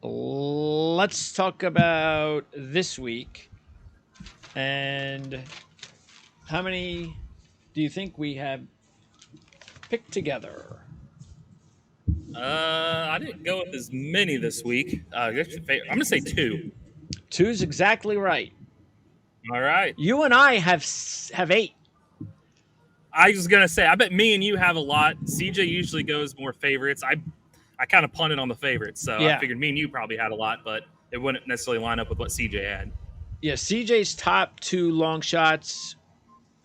Let's talk about this week. And how many do you think we have picked together? I didn't go with as many this week. I'm going to say two. Two's exactly right. All right. You and I have 8. I was going to say, I bet me and you have a lot. CJ usually goes more favorites. I kind of punted on the favorites, so Yeah. I figured me and you probably had a lot, but it wouldn't necessarily line up with what CJ had. Yeah, CJ's top 2 long shots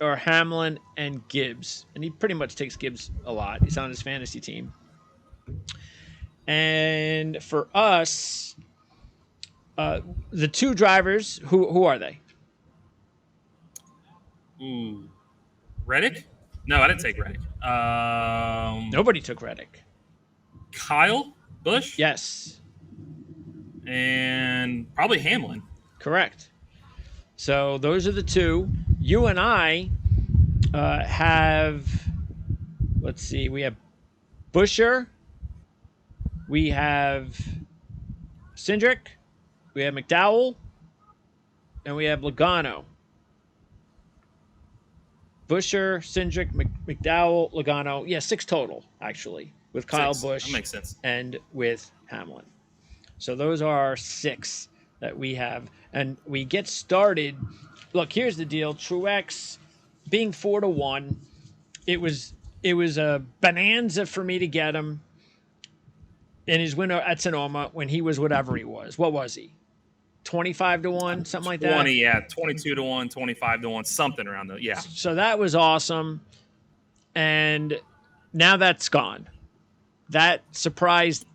are Hamlin and Gibbs, and he pretty much takes Gibbs a lot. He's on his fantasy team. And for us, the 2 drivers, who are they? Ooh, Reddick? No, I didn't take Reddick. Nobody took Reddick. Kyle Busch? Yes. And probably Hamlin. Correct. So those are the 2. You and I have, let's see, we have Buescher, we have Syndrick, we have McDowell, and we have Logano. Buescher, Syndrick, McDowell, Logano. Yeah, 6 total, actually, with Kyle Busch. That makes sense. And with Hamlin. So those are our 6 that we have. And we get started. Look, here's the deal. Truex being 4-1, it was a bonanza for me to get him in his win at Sonoma when he was whatever he was. What was he? 25-1, something like that? 20, yeah. 22-1, 25-1, something around that. Yeah. So that was awesome. And now that's gone. That surprise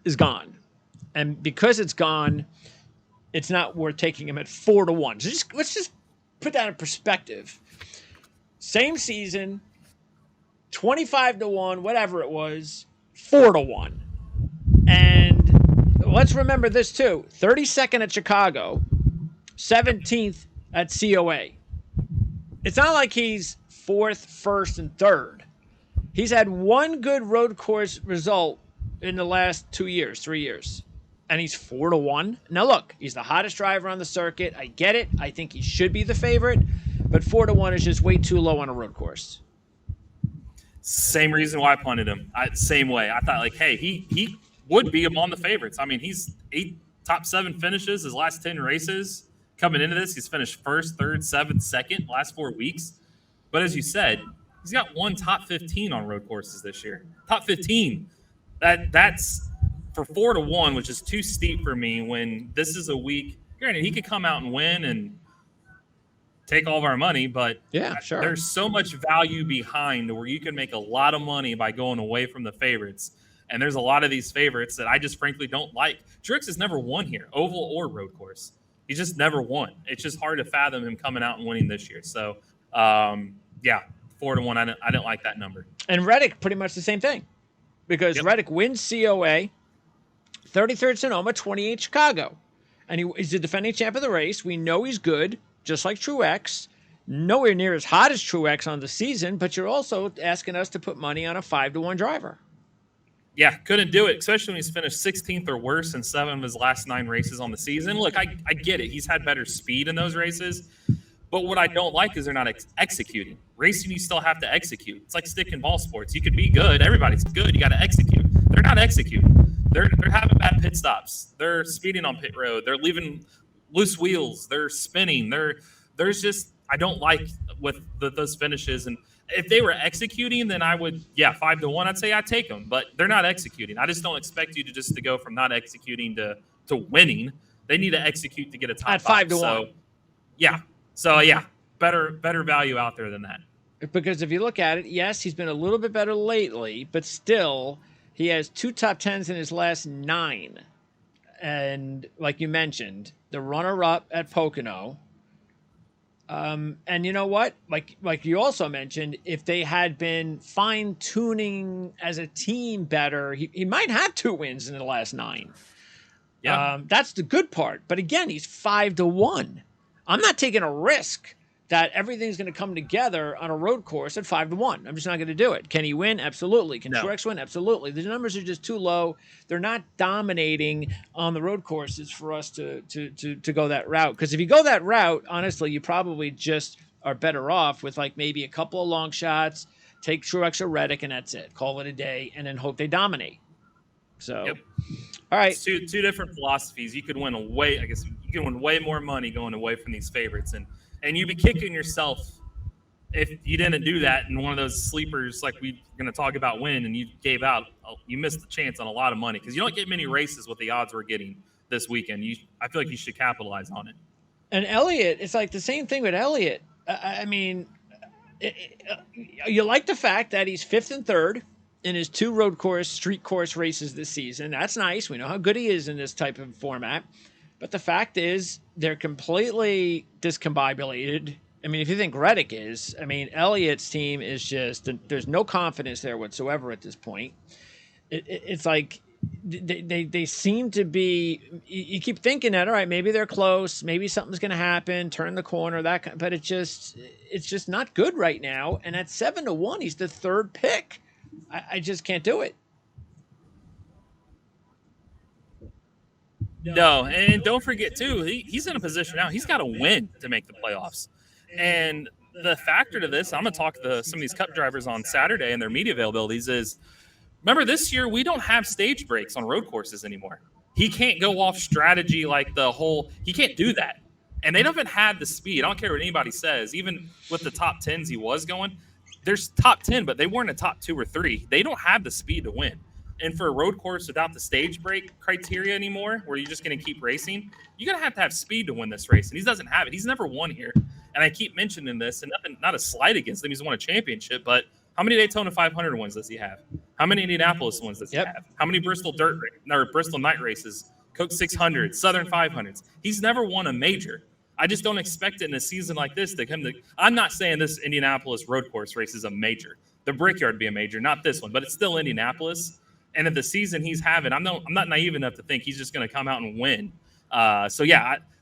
is gone. And because it's gone, it's not worth taking him at 4-1. So let's just put that in perspective. Same season, 25-1, whatever it was, 4-1. And let's remember this too. 32nd at Chicago, 17th at COA. It's not like he's 4th, 1st, and 3rd. He's had one good road course result in the last 3 years. And he's 4-1. Now look, he's the hottest driver on the circuit. I get it. I think he should be the favorite. But 4-1 is just way too low on a road course. Same reason why I punted him. Same way. I thought, like, hey, he would be among the favorites. I mean, he's 8 top 7 finishes his last 10 races. Coming into this, he's finished 1st, 3rd, 7th, 2nd last 4 weeks. But as you said, he's got 1 top 15 on road courses this year. Top 15. That's for 4-1, which is too steep for me when this is a week. Granted, he could come out and win and take all of our money, but yeah, sure. There's so much value behind where you can make a lot of money by going away from the favorites. And there's a lot of these favorites that I just frankly don't like. Trix has never won here, oval or road course. He's just never won. It's just hard to fathom him coming out and winning this year. So, yeah, 4-1. I didn't like that number. And Reddick, pretty much the same thing. Because Reddick wins COA, 33rd Sonoma, 28 Chicago. And he's the defending champ of the race. We know he's good, just like Truex. Nowhere near as hot as Truex on the season, but you're also asking us to put money on a 5-1 driver. Yeah, couldn't do it, especially when he's finished 16th or worse in 7 of his last 9 races on the season. Look, I get it. He's had better speed in those races. But what I don't like is they're not executing. Racing, you still have to execute. It's like stick and ball sports. You could be good. Everybody's good. You got to execute. They're not executing. They're having bad pit stops. They're speeding on pit road. They're leaving loose wheels. They're spinning. There's just – I don't like with those finishes. And if they were executing, then I would, 5-1, I'd say I'd take them. But they're not executing. I just don't expect you to go from not executing to winning. They need to execute to get a top at 5-1. So, yeah. So, yeah, better value out there than that. Because if you look at it, yes, he's been a little bit better lately, but still he has 2 top 10s in his last 9. And like you mentioned, the runner-up at Pocono. And you know what? Like you also mentioned, if they had been fine-tuning as a team better, he might have 2 wins in the last 9. Yeah. That's the good part. But again, he's 5-1. I'm not taking a risk that everything's going to come together on a road course at 5-1. I'm just not going to do it. Can he win? Absolutely. Can Truex win? Absolutely. The numbers are just too low. They're not dominating on the road courses for us to go that route. Because if you go that route, honestly, you probably just are better off with like maybe a couple of long shots, take Truex or Reddick, and that's it. Call it a day, and then hope they dominate. So, all right. It's two different philosophies. You could win you can win way more money going away from these favorites, and you'd be kicking yourself if you didn't do that in one of those sleepers like we're going to talk about and you gave out. You missed the chance on a lot of money because you don't get many races with the odds we're getting this weekend. I feel like you should capitalize on it. And Elliott, it's like the same thing with Elliott. I mean, you like the fact that he's 5th and 3rd in his 2 street course races this season. That's nice. We know how good he is in this type of format. But the fact is, they're completely discombobulated. I mean, if you think Reddick is, I mean, Elliott's team is just, there's no confidence there whatsoever at this point. It's like they seem to be, you keep thinking that, all right, maybe they're close, maybe something's going to happen, turn the corner, but it's just not good right now. And at 7-1, he's the 3rd pick. I just can't do it. No, and don't forget, too, he's in a position now. He's got to win to make the playoffs. And the factor to this, I'm going to talk to some of these Cup drivers on Saturday and their media availabilities is, remember, this year we don't have stage breaks on road courses anymore. He can't go off strategy like he can't do that. And they haven't had the speed. I don't care what anybody says. Even with the top 10s he was going, there's top 10, but they weren't a top 2 or 3. They don't have the speed to win. And for a road course without the stage break criteria anymore, where you're just going to keep racing, you're going to have speed to win this race. And he doesn't have it. He's never won here. And I keep mentioning this, and not a slight against him. He's won a championship, but how many Daytona 500 wins does he have? How many Indianapolis wins does he have? How many Bristol night races, Coke 600s, Southern 500s? He's never won a major. I just don't expect it in a season like this to come to. I'm not saying this Indianapolis road course race is a major. The Brickyard be a major, not this one, but it's still Indianapolis. And in the season he's having, I'm not naive enough to think he's just going to come out and win.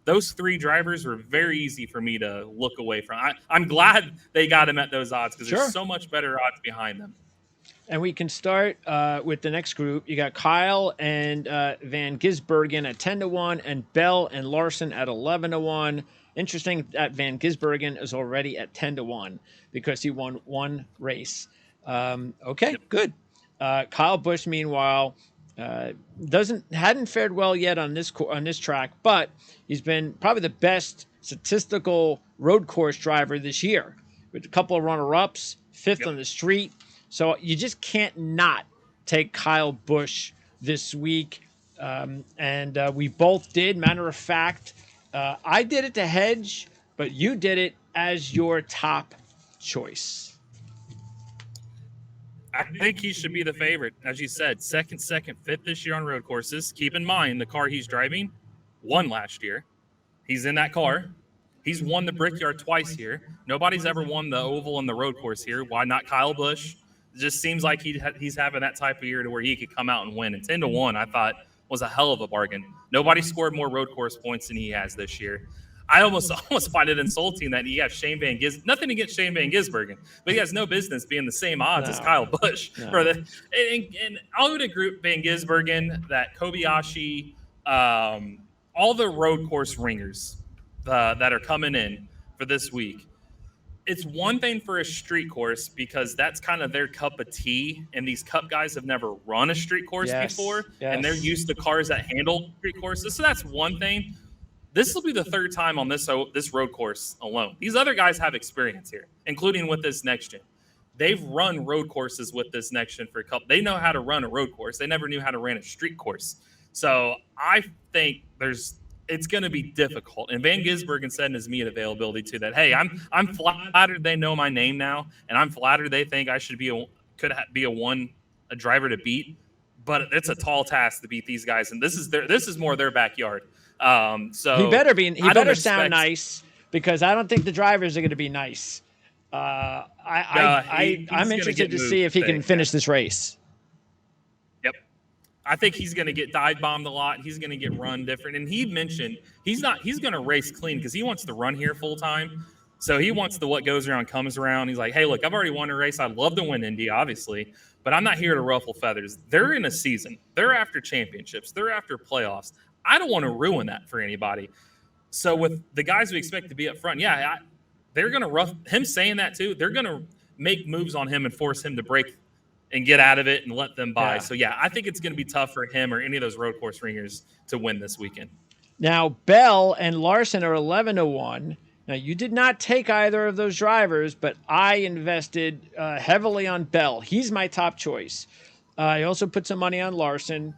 Those 3 drivers were very easy for me to look away from. I'm glad they got him at those odds because there's so much better odds behind them. And we can start with the next group. You got Kyle and Van Gisbergen at 10-1, and Bell and Larson at 11-1. Interesting that Van Gisbergen is already at 10-1 because he won 1 race. Good. Kyle Busch, meanwhile, hadn't fared well yet on this track, but he's been probably the best statistical road course driver this year with a couple of runner-ups, 5th on the street. So you just can't not take Kyle Busch this week. And we both did. Matter of fact, I did it to hedge, but you did it as your top choice. I think he should be the favorite. As you said, second, 5th this year on road courses. Keep in mind, the car he's driving won last year. He's in that car. He's won the Brickyard twice here. Nobody's ever won the oval and the road course here. Why not Kyle Busch? It just seems like he's having that type of year to where he could come out and win. And 10-1, I thought, was a hell of a bargain. Nobody scored more road course points than he has this year. I almost find it insulting that you have Shane Van Gisbergen. Nothing against Shane Van Gisbergen, but he has no business being the same odds as Kyle Busch. No. And I would agree Van Gisbergen, that Kobayashi, all the road course ringers that are coming in for this week. It's one thing for a street course because that's kind of their cup of tea, and these Cup guys have never run a street course before, and they're used to cars that handle street courses. So that's one thing. This will be the 3rd time on this road course alone. These other guys have experience here, including with this next gen. They've run road courses with this next gen for a couple. They know how to run a road course. They never knew how to run a street course. So I think it's going to be difficult. And Van Gisbergen said in his media availability too that, hey, I'm flattered they know my name now, and I'm flattered they think I should be a driver to beat. But it's a tall task to beat these guys, and this is more their backyard. So he better sound nice because I don't think the drivers are going to be nice. I'm interested to see if he can finish this race. Yep. I think he's going to get dive bombed a lot. He's going to get run different. And he mentioned he's going to race clean because he wants to run here full time. So he wants the what goes around comes around. He's like, hey, look, I've already won a race. I'd love to win Indy, obviously, but I'm not here to ruffle feathers. They're in a season. They're after championships. They're after playoffs. I don't want to ruin that for anybody. So with the guys we expect to be up front, they're going to rough him saying that too. They're going to make moves on him and force him to break and get out of it and let them by. So, I think it's going to be tough for him or any of those road course ringers to win this weekend. Now, Bell and Larson are 11-1. Now, you did not take either of those drivers, but I invested heavily on Bell. He's my top choice. I also put some money on Larson.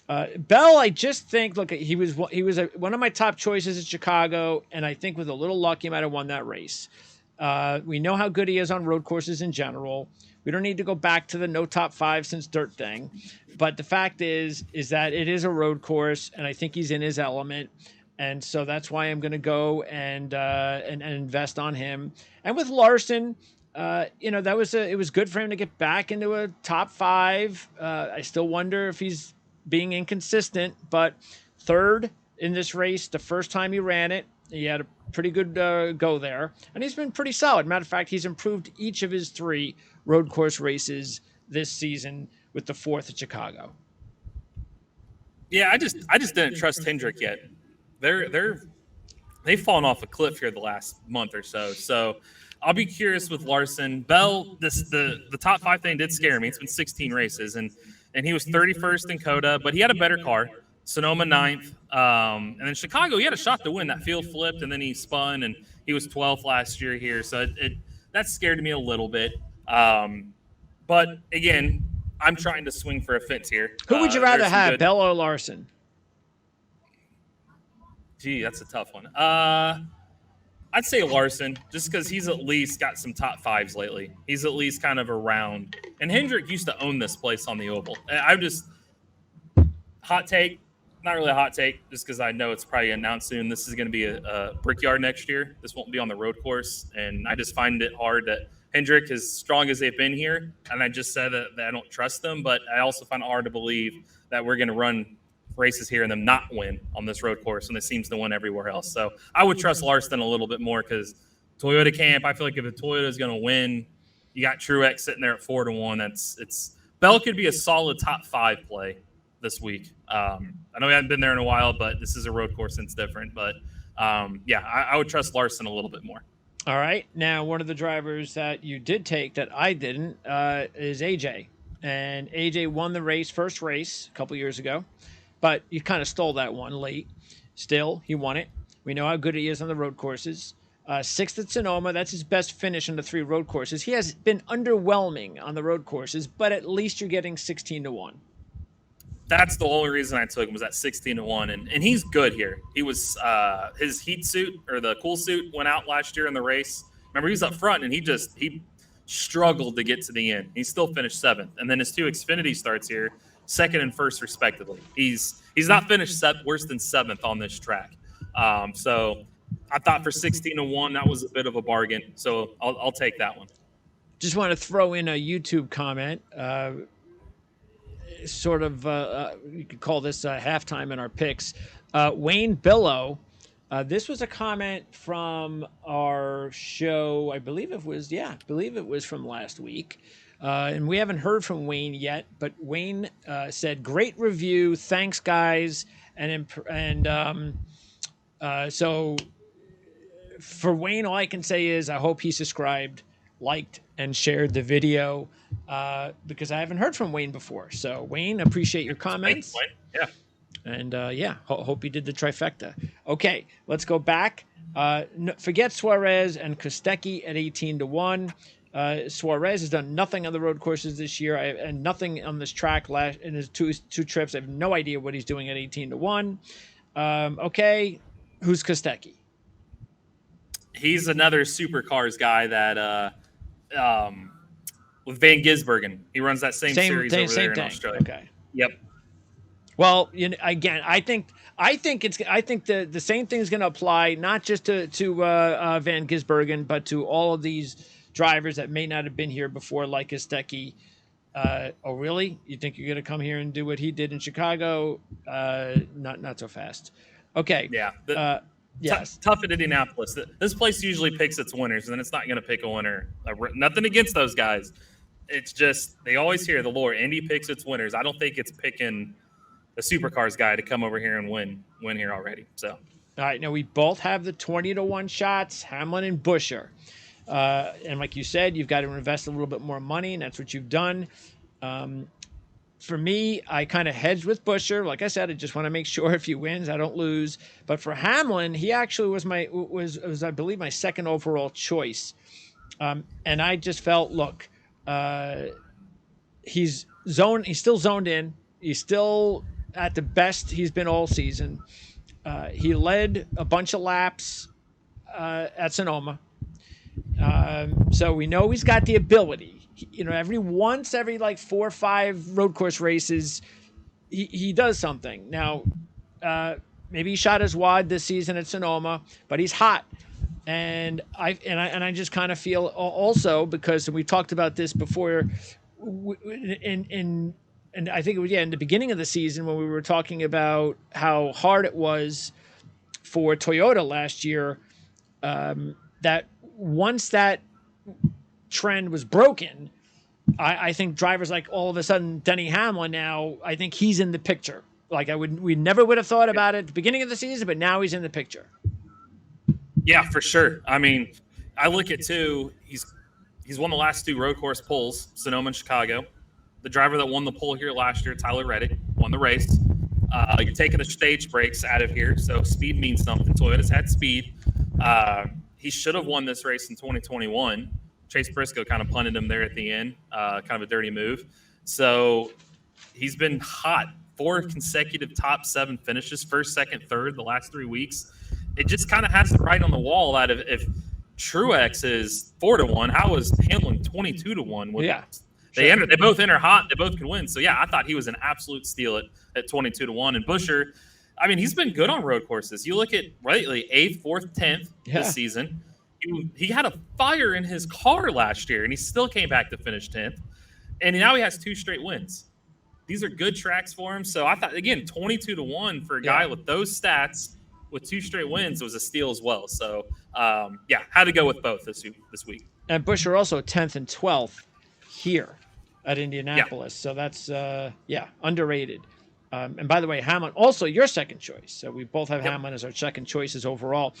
Bell, I just think, look, he was one of my top choices at Chicago, and I think with a little luck, he might have won that race. We know how good he is on road courses in general. We don't need to go back to the no top 5 since dirt thing. But the fact is that it is a road course, and I think he's in his element. And so that's why I'm going to go and invest on him. And with Larson, it was good for him to get back into a top 5. I still wonder if he's being inconsistent, but third in this race, the first time he ran it, he had a pretty good go there, and he's been pretty solid. Matter of fact, he's improved each of his 3 road course races this season, with the 4th at Chicago. Yeah, I just didn't trust Syndrick yet. They've fallen off a cliff here the last month or so. So I'll be curious with Larson. Bell, the top 5 thing did scare me. It's been 16 races, and he was 31st in COTA, but he had a better car. Sonoma 9th. And then Chicago, he had a shot to win. That field flipped, and then he spun, and he was 12th last year here. So that scared me a little bit. But, again, I'm trying to swing for a fence here. Who would you rather have, Bell or Larson? Gee, that's a tough one. I'd say Larson, just because he's at least got some top 5s lately. He's at least kind of around. And Hendrick used to own this place on the Oval. Hot take, not really a hot take, just because I know it's probably announced soon. This is going to be a Brickyard next year. This won't be on the road course. And I just find it hard that Hendrick, as strong as they've been here, and I just said that I don't trust them, but I also find it hard to believe that we're going to run races here and them not win on this road course, and it seems to win everywhere else. So I would trust Larson a little bit more, because Toyota camp, I feel like if a Toyota is going to win, you got Truex sitting there at 4-1. Bell could be a solid top 5 play this week. I know we haven't been there in a while, but this is a road course and it's different. But I would trust Larson a little bit more. All right. Now, one of the drivers that you did take that I didn't is AJ. And AJ won the race, first race, a couple years ago. But you kind of stole that one late. Still, he won it. We know how good he is on the road courses. 6th at Sonoma. That's his best finish on the 3 road courses. He has been underwhelming on the road courses, but at least you're getting 16-1. That's the only reason I took him, was at 16-1, and he's good here. He was his heat suit, or the cool suit, went out last year in the race. Remember, he was up front, and he struggled to get to the end. He still finished 7th, and then his 2 Xfinity starts here, 2nd and 1st respectively. He's not finished worse than 7th on this track. So I thought for 16-1 that was a bit of a bargain. So I'll take that one. Just want to throw in a YouTube comment. You could call this halftime in our picks. Wayne Billow. This was a comment from our show. I believe it was from last week. And we haven't heard from Wayne yet, but Wayne said, "Great review, thanks guys." So for Wayne, all I can say is I hope he subscribed, liked, and shared the video, because I haven't heard from Wayne before. So Wayne, appreciate your comments. Thanks, Wayne. And hope he did the trifecta. Okay, let's go back. Forget Suarez and Kostecki at 18-1. Suarez has done nothing on the road courses this year, and nothing on this track in his two trips. I have no idea what he's doing at 18-1. Okay, who's Kostecki? He's another supercars guy that with Van Gisbergen. He runs that same series over there in Australia. Okay. Yep. Well, again, I think the same thing is going to apply not just to Van Gisbergen, but to all of these drivers that may not have been here before, like Kostecki. Oh, really? You think you're going to come here and do what he did in Chicago? Not so fast. Okay. Yeah. Yes. Tough at Indianapolis. This place usually picks its winners, and it's not going to pick a winner. Nothing against those guys. It's just they always hear the lore. Indy picks its winners. I don't think it's picking the supercars guy to come over here and win here already. So, all right. Now we both have the 20-1 shots, Hamlin and Buescher. And like you said, you've got to invest a little bit more money, and that's what you've done. For me, I kind of hedged with Buescher. Like I said, I just want to make sure if he wins, I don't lose. But for Hamlin, he actually was I believe my second overall choice. And I just felt, look, he's still zoned in. He's still at the best he's been all season. He led a bunch of laps at Sonoma. So we know he's got the ability. Every like 4 or 5 road course races, he does something. Now, maybe he shot his wad this season at Sonoma, but he's hot. And I just kind of feel also because, and we talked about this before, and I think it was in the beginning of the season when we were talking about how hard it was for Toyota last year, that once that trend was broken, I think drivers like all of a sudden Denny Hamlin now, I think he's in the picture. Like we never would have thought about it at the beginning of the season, but now he's in the picture. Yeah, for sure. I mean, I look at too. He's won the last 2 road course pulls, Sonoma and Chicago. The driver that won the pole here last year, Tyler Reddick, won the race. You're taking the stage breaks out of here, so speed means something. Toyota's had speed. He should have won this race in 2021. Chase Briscoe kind of punted him there at the end, kind of a dirty move. So he's been hot. 4 consecutive top 7 finishes, first, second, third, the last 3 weeks. It just kind of has to write on the wall that if Truex is 4-1, how is Hamlin 22-1? Yeah. They both enter hot. They both can win. So, yeah, I thought he was an absolute steal at 22-1. And Buescher, I mean, he's been good on road courses. You look at lately 8th, 4th, 10th this season. He had a fire in his car last year, and he still came back to finish 10th. And now he has 2 straight wins. These are good tracks for him. So I thought, again, 22-1 for a guy with those stats with 2 straight wins was a steal as well. So, had to go with both this week. And Buescher also 10th and 12th here at Indianapolis. So that's, underrated. And by the way, Hamlin, also your second choice. So we both have Hamlin as our second choices overall.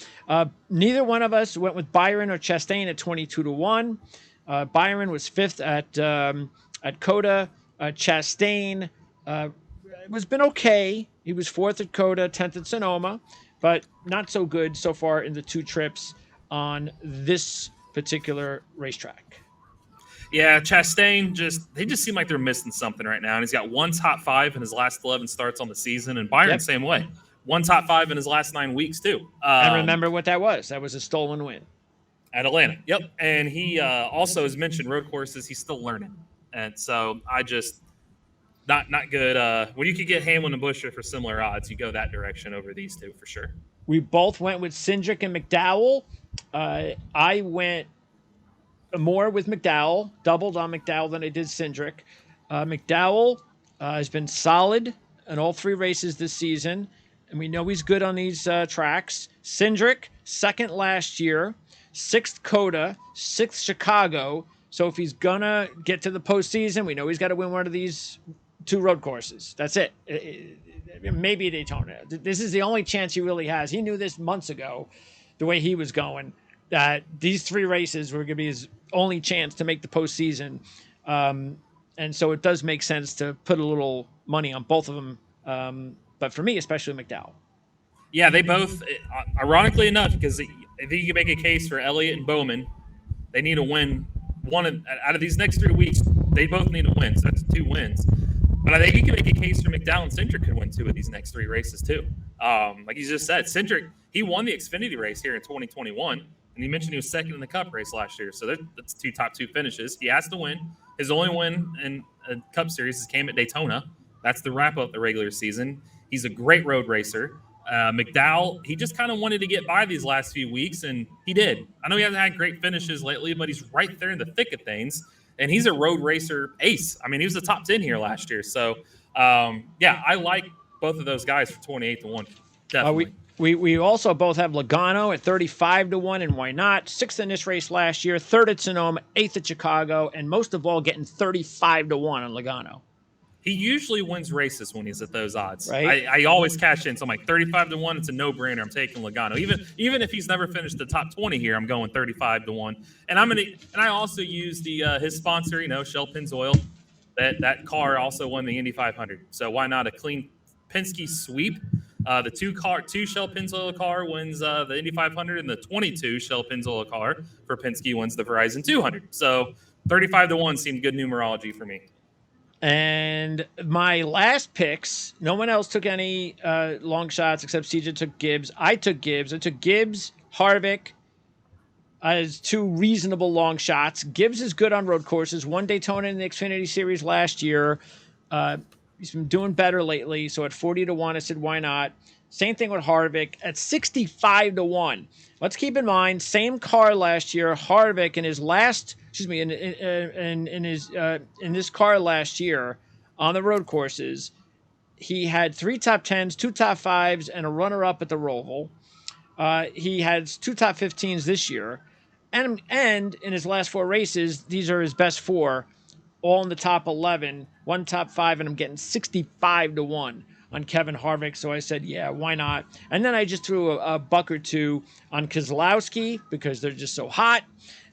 Neither one of us went with Byron or Chastain at 22-1. Byron was 5th at Coda. Chastain has been okay. He was 4th at Coda, 10th at Sonoma, but not so good so far in the 2 trips on this particular racetrack. Yeah, Chastain they just seem like they're missing something right now. And he's got 1 top 5 in his last 11 starts on the season. And Byron, same way. 1 top 5 in his last 9 weeks, too. And remember what that was. That was a stolen win. At Atlanta. Yep. And he also has mentioned road courses. He's still learning. And so I just not good. When you could get Hamlin and Buescher for similar odds, you go that direction over these 2 for sure. We both went with Syndrick and McDowell. I went more with McDowell, doubled on McDowell than I did Syndrick. McDowell has been solid in all 3 races this season, and we know he's good on these tracks. Syndrick, 2nd last year, 6th Coda, 6th Chicago. So if he's going to get to the postseason, we know he's got to win one of these 2 road courses. That's it. Maybe Daytona. This is the only chance he really has. He knew this months ago, the way he was going, that these 3 races were going to be his only chance to make the postseason. And so it does make sense to put a little money on both of them. But for me, especially McDowell. Yeah, they both, ironically enough, because I think you can make a case for Elliott and Bowman. They need to win one out of these next 3 weeks. They both need to win. So that's 2 wins. But I think you can make a case for McDowell and Syndrick could win 2 of these next 3 races too. Like you just said, Syndrick, he won the Xfinity race here in 2021. And he mentioned he was 2nd in the Cup race last year. So that's 2 top 2 finishes. He has to win. His only win in a Cup Series came at Daytona. That's the wrap-up the regular season. He's a great road racer. McDowell, he just kind of wanted to get by these last few weeks, and he did. I know he hasn't had great finishes lately, but he's right there in the thick of things. And he's a road racer ace. I mean, he was the top 10 here last year. So, I like both of those guys for 28-1. Definitely. We also both have Logano at 35-1, and why not? 6th in this race last year, 3rd at Sonoma, 8th at Chicago, and most of all, getting 35-1 on Logano. He usually wins races when he's at those odds. Right? I always cash in. So I'm like 35-1. It's a no-brainer. I'm taking Logano. Even if he's never finished the top 20 here, I'm going 35-1. And I also use the his sponsor, Shell Pennzoil. That car also won the Indy 500. So why not a clean Penske sweep? The two Shell Pennzoil car wins the Indy 500, and the 22 Shell Pennzoil car for Penske wins the Verizon 200. So 35-1 seemed good numerology for me. And my last picks, no one else took any long shots except CJ took Gibbs. I took Gibbs, Harvick as 2 reasonable long shots. Gibbs is good on road courses. Won Daytona in the Xfinity Series last year. He's been doing better lately. So at 40-1, I said, why not? Same thing with Harvick at 65-1. Let's keep in mind, same car last year. Harvick in his last, in this car last year on the road courses, he had 3 top 10s, 2 top 5s, and a runner-up at the Roval. He has 2 top 15s this year, and in his last 4 races, these are his best 4, all in the top 11, 1 top 5, and I'm getting 65-1 on Kevin Harvick. So I said, yeah, why not? And then I just threw a buck or 2 on Keselowski because they're just so hot.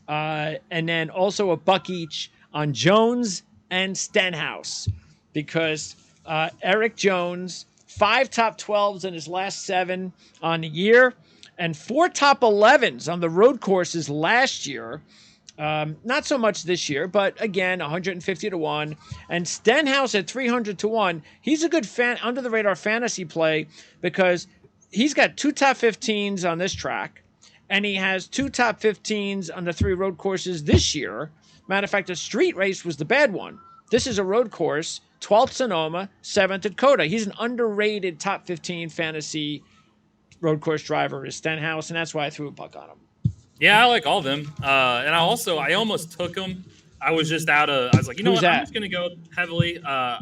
And then also a buck each on Jones and Stenhouse because Eric Jones, 5 top 12s in his last 7 on the year and 4 top 11s on the road courses last year. Not so much this year, but again, 150-1. And Stenhouse at 300-1. He's a good under the radar fantasy play because he's got 2 top 15s on this track, and he has 2 top 15s on the 3 road courses this year. Matter of fact, the street race was the bad one. This is a road course, 12th Sonoma, 7th Dakota. He's an underrated top 15 fantasy road course driver is Stenhouse, and that's why I threw a buck on him. Yeah, I like all of them. And I almost took him. I was just I was like, what? I'm just going to go heavily. I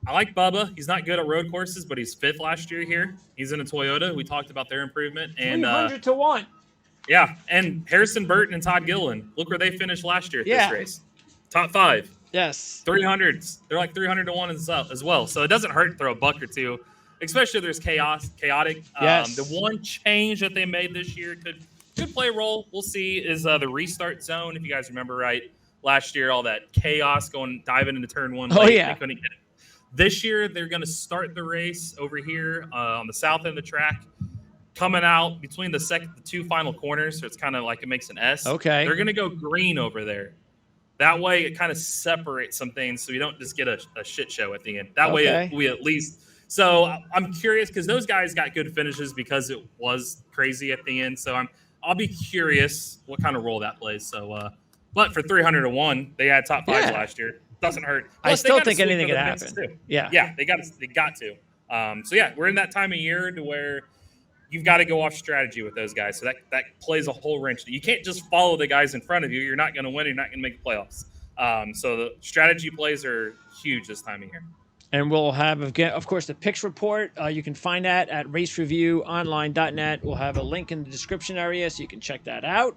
like Bubba. He's not good at road courses, but he's 5th last year here. He's in a Toyota. We talked about their improvement. And 300-1. Yeah, and Harrison Burton and Todd Gilliland. Look where they finished last year at this race. Top 5. Yes. 300s. They're like 300-1 as well. So it doesn't hurt to throw a buck or 2, especially if there's chaotic. Yes. The one change that they made this year could play a role. We'll see is the restart zone. If you guys remember right, last year, all that chaos diving into turn 1. Oh, yeah. They couldn't get it. This year, they're going to start the race over here on the south end of the track, coming out between the 2 final corners. So it's kind of like it makes an S. Okay. They're going to go green over there. That way, it kind of separates some things so you don't just get a shit show at the end. That way, we at least. So I'm curious because those guys got good finishes because it was crazy at the end. So I'll be curious what kind of role that plays. So, but for 300-1, they had top 5 last year. Doesn't hurt. Plus, I still think anything could happen. Yeah, they got to. So yeah, we're in that time of year to where you've got to go off strategy with those guys. So that plays a whole wrench. You can't just follow the guys in front of you. You're not going to win. You're not going to make the playoffs. So the strategy plays are huge this time of year. And we'll have, of course, the picks report. You can find that at racereviewonline.net. We'll have a link in the description area so you can check that out.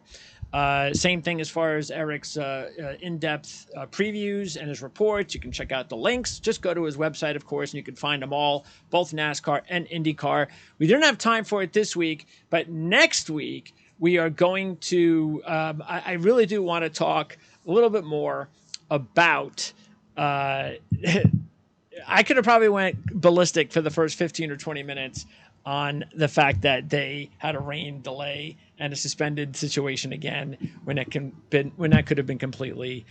Same thing as far as Eric's in-depth previews and his reports. You can check out the links. Just go to his website, of course, and you can find them all, both NASCAR and IndyCar. We didn't have time for it this week, but next week we are going to I really do want to talk a little bit more about I could have probably went ballistic for the first 15 or 20 minutes on the fact that they had a rain delay and a suspended situation again when that could have been completely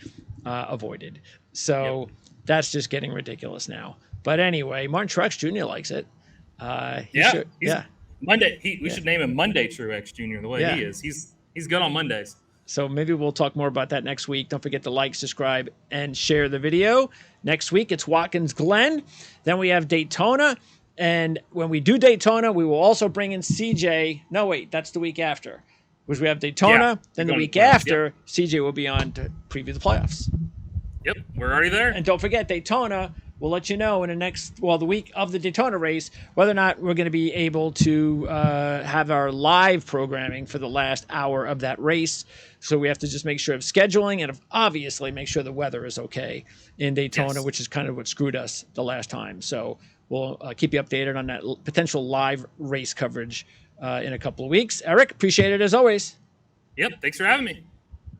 avoided. So that's just getting ridiculous now. But anyway, Martin Truex Jr. likes it. Monday. We should name him Monday Truex Jr. the way he is. He's good on Mondays. So maybe we'll talk more about that next week. Don't forget to like, subscribe, and share the video. Next week, it's Watkins Glen. Then we have Daytona. And when we do Daytona, we will also bring in CJ. No, wait, that's the week after. Because we have Daytona. Then the week after, CJ will be on to preview the playoffs. Yep, we're already there. And don't forget, Daytona, we'll let you know in the week of the Daytona race, whether or not we're going to be able to have our live programming for the last hour of that race. So we have to just make sure of scheduling and obviously make sure the weather is okay in Daytona, Yes. which is kind of what screwed us the last time. So we'll keep you updated on that potential live race coverage in a couple of weeks. Eric, appreciate it as always. Yep. Thanks for having me.